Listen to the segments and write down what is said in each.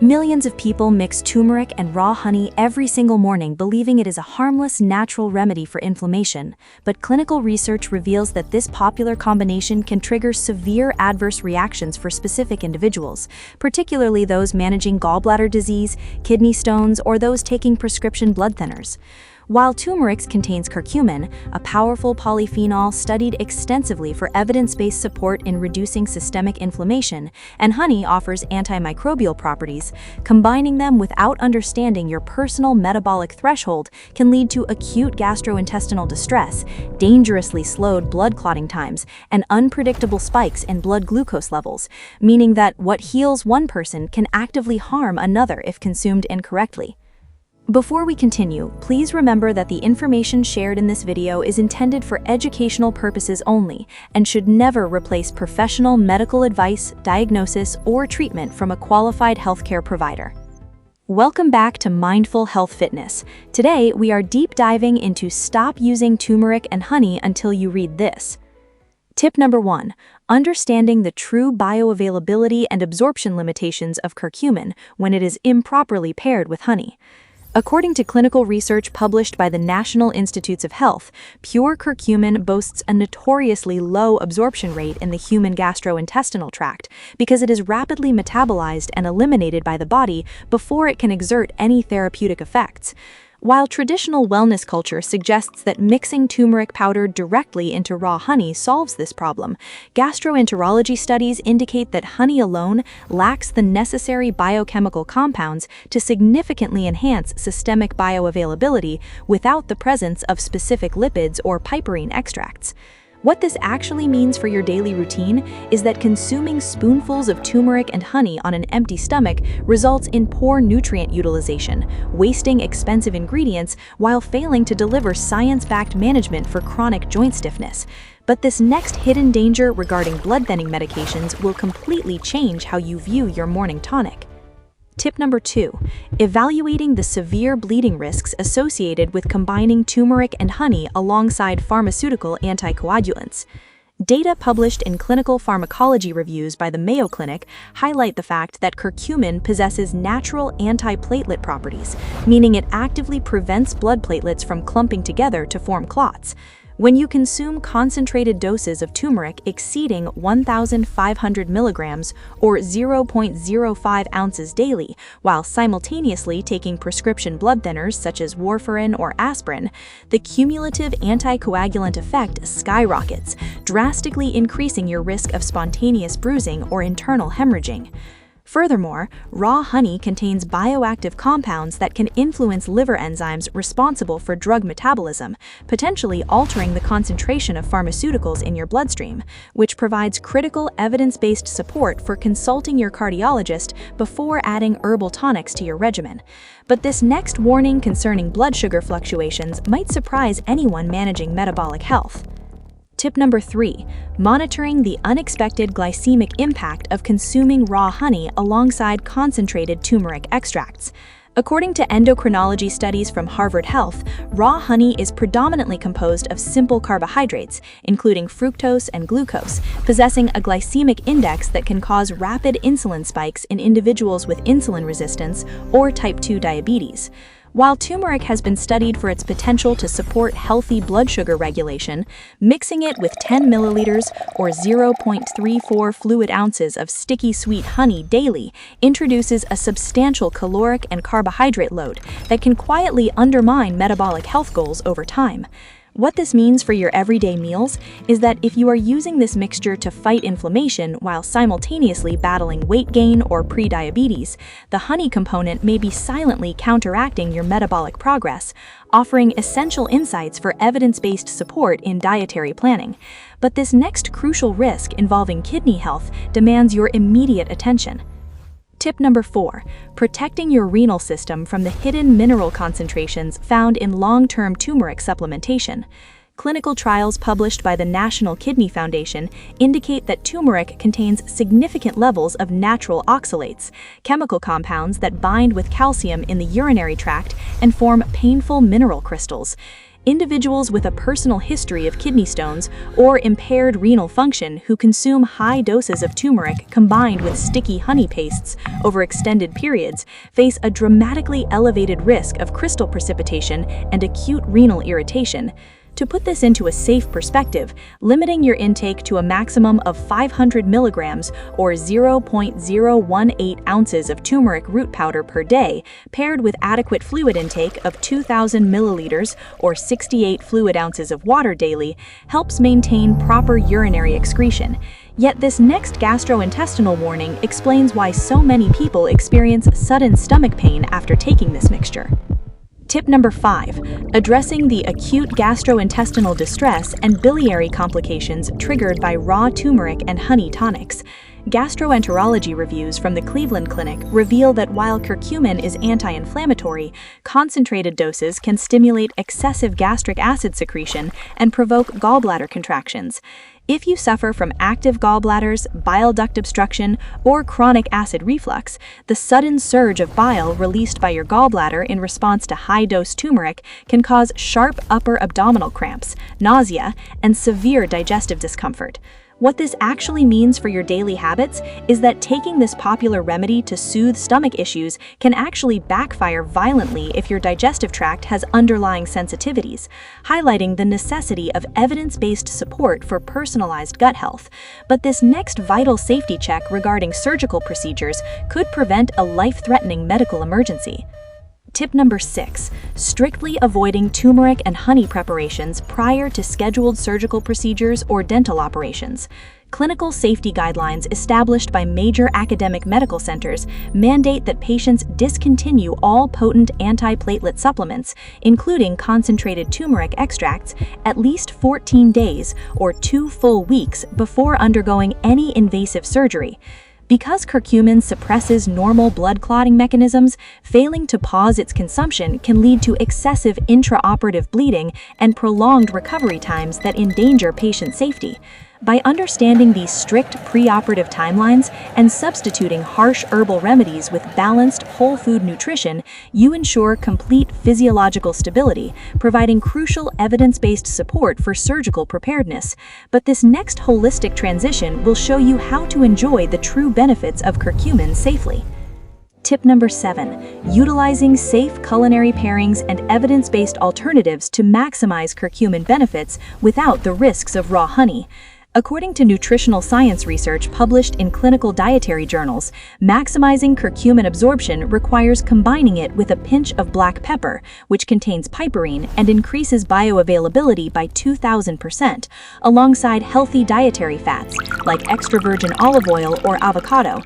Millions of people mix turmeric and raw honey every single morning, believing it is a harmless, natural remedy for inflammation. But clinical research reveals that this popular combination can trigger severe adverse reactions for specific individuals, particularly those managing gallbladder disease, kidney stones, or those taking prescription blood thinners. While turmeric contains curcumin, a powerful polyphenol studied extensively for evidence-based support in reducing systemic inflammation, and honey offers antimicrobial properties, combining them without understanding your personal metabolic threshold can lead to acute gastrointestinal distress, dangerously slowed blood clotting times, and unpredictable spikes in blood glucose levels, meaning that what heals one person can actively harm another if consumed incorrectly. Before we continue, please remember that the information shared in this video is intended for educational purposes only and should never replace professional medical advice, diagnosis, or treatment from a qualified healthcare provider. Welcome back to Mindful Health Fitness. Today, we are deep diving into stop using turmeric and honey until you read this. Tip number 1. Understanding the true bioavailability and absorption limitations of curcumin when it is improperly paired with honey. According to clinical research published by the National Institutes of Health, pure curcumin boasts a notoriously low absorption rate in the human gastrointestinal tract because it is rapidly metabolized and eliminated by the body before it can exert any therapeutic effects. While traditional wellness culture suggests that mixing turmeric powder directly into raw honey solves this problem, gastroenterology studies indicate that honey alone lacks the necessary biochemical compounds to significantly enhance systemic bioavailability without the presence of specific lipids or piperine extracts. What this actually means for your daily routine is that consuming spoonfuls of turmeric and honey on an empty stomach results in poor nutrient utilization, wasting expensive ingredients while failing to deliver science-backed management for chronic joint stiffness. But this next hidden danger regarding blood thinning medications will completely change how you view your morning tonic. Tip number 2. Evaluating the severe bleeding risks associated with combining turmeric and honey alongside pharmaceutical anticoagulants. Data published in clinical pharmacology reviews by the Mayo Clinic highlight the fact that curcumin possesses natural antiplatelet properties, meaning it actively prevents blood platelets from clumping together to form clots. When you consume concentrated doses of turmeric exceeding 1,500 milligrams or 0.05 ounces daily, while simultaneously taking prescription blood thinners such as warfarin or aspirin, the cumulative anticoagulant effect skyrockets, drastically increasing your risk of spontaneous bruising or internal hemorrhaging. Furthermore, raw honey contains bioactive compounds that can influence liver enzymes responsible for drug metabolism, potentially altering the concentration of pharmaceuticals in your bloodstream, which provides critical evidence-based support for consulting your cardiologist before adding herbal tonics to your regimen. But this next warning concerning blood sugar fluctuations might surprise anyone managing metabolic health. Tip number 3. Monitoring the unexpected glycemic impact of consuming raw honey alongside concentrated turmeric extracts. According to endocrinology studies from Harvard Health, raw honey is predominantly composed of simple carbohydrates, including fructose and glucose, possessing a glycemic index that can cause rapid insulin spikes in individuals with insulin resistance or type 2 diabetes. While turmeric has been studied for its potential to support healthy blood sugar regulation, mixing it with 10 milliliters or 0.34 fluid ounces of sticky sweet honey daily introduces a substantial caloric and carbohydrate load that can quietly undermine metabolic health goals over time. What this means for your everyday meals is that if you are using this mixture to fight inflammation while simultaneously battling weight gain or prediabetes, the honey component may be silently counteracting your metabolic progress, offering essential insights for evidence-based support in dietary planning. But this next crucial risk involving kidney health demands your immediate attention. Tip number 4. Protecting your renal system from the hidden mineral concentrations found in long-term turmeric supplementation. Clinical trials published by the National Kidney Foundation indicate that turmeric contains significant levels of natural oxalates, chemical compounds that bind with calcium in the urinary tract and form painful mineral crystals. Individuals with a personal history of kidney stones or impaired renal function who consume high doses of turmeric combined with sticky honey pastes over extended periods face a dramatically elevated risk of crystal precipitation and acute renal irritation. To put this into a safe perspective, limiting your intake to a maximum of 500 milligrams or 0.018 ounces of turmeric root powder per day, paired with adequate fluid intake of 2,000 milliliters or 68 fluid ounces of water daily, helps maintain proper urinary excretion. Yet this next gastrointestinal warning explains why so many people experience sudden stomach pain after taking this mixture. Tip number 5. Addressing the acute gastrointestinal distress and biliary complications triggered by raw turmeric and honey tonics. Gastroenterology reviews from the Cleveland Clinic reveal that while curcumin is anti-inflammatory, concentrated doses can stimulate excessive gastric acid secretion and provoke gallbladder contractions. If you suffer from active gallbladders, bile duct obstruction, or chronic acid reflux, the sudden surge of bile released by your gallbladder in response to high-dose turmeric can cause sharp upper abdominal cramps, nausea, and severe digestive discomfort. What this actually means for your daily habits is that taking this popular remedy to soothe stomach issues can actually backfire violently if your digestive tract has underlying sensitivities, highlighting the necessity of evidence-based support for personalized gut health. But this next vital safety check regarding surgical procedures could prevent a life-threatening medical emergency. Tip number 6. Strictly avoiding turmeric and honey preparations prior to scheduled surgical procedures or dental operations. Clinical safety guidelines established by major academic medical centers mandate that patients discontinue all potent antiplatelet supplements, including concentrated turmeric extracts, at least 14 days or 2 full weeks before undergoing any invasive surgery. Because curcumin suppresses normal blood clotting mechanisms, failing to pause its consumption can lead to excessive intraoperative bleeding and prolonged recovery times that endanger patient safety. By understanding these strict preoperative timelines and substituting harsh herbal remedies with balanced whole food nutrition, you ensure complete physiological stability, providing crucial evidence-based support for surgical preparedness. But this next holistic transition will show you how to enjoy the true benefits of curcumin safely. Tip number 7. Utilizing safe culinary pairings and evidence-based alternatives to maximize curcumin benefits without the risks of raw honey. According to nutritional science research published in clinical dietary journals, maximizing curcumin absorption requires combining it with a pinch of black pepper, which contains piperine and increases bioavailability by 2,000%, alongside healthy dietary fats like extra virgin olive oil or avocado.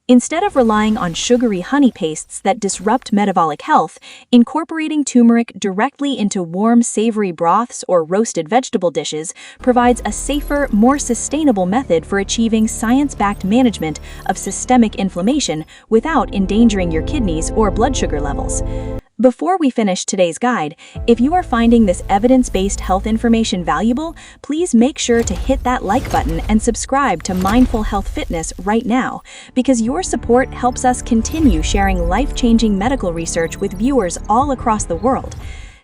Instead of relying on sugary honey pastes that disrupt metabolic health, incorporating turmeric directly into warm, savory broths or roasted vegetable dishes provides a safer, more sustainable method for achieving science-backed management of systemic inflammation without endangering your kidneys or blood sugar levels. Before we finish today's guide, if you are finding this evidence-based health information valuable, please make sure to hit that like button and subscribe to Mindful Health Fitness right now, because your support helps us continue sharing life-changing medical research with viewers all across the world.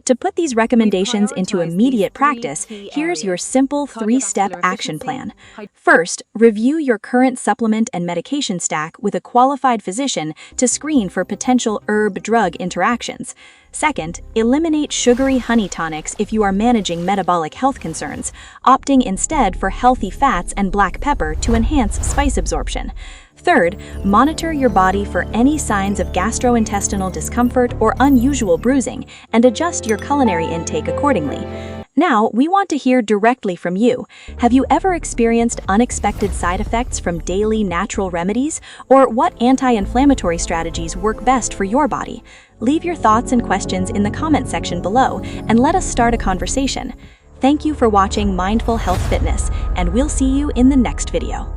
To put these recommendations into immediate practice, here's your simple 3-step action plan. First, review your current supplement and medication stack with a qualified physician to screen for potential herb-drug interactions. Second, eliminate sugary honey tonics if you are managing metabolic health concerns, opting instead for healthy fats and black pepper to enhance spice absorption. Third, monitor your body for any signs of gastrointestinal discomfort or unusual bruising and adjust your culinary intake accordingly. Now, we want to hear directly from you. Have you ever experienced unexpected side effects from daily natural remedies? Or what anti-inflammatory strategies work best for your body? Leave your thoughts and questions in the comment section below and let us start a conversation. Thank you for watching Mindful Health Fitness, and we'll see you in the next video.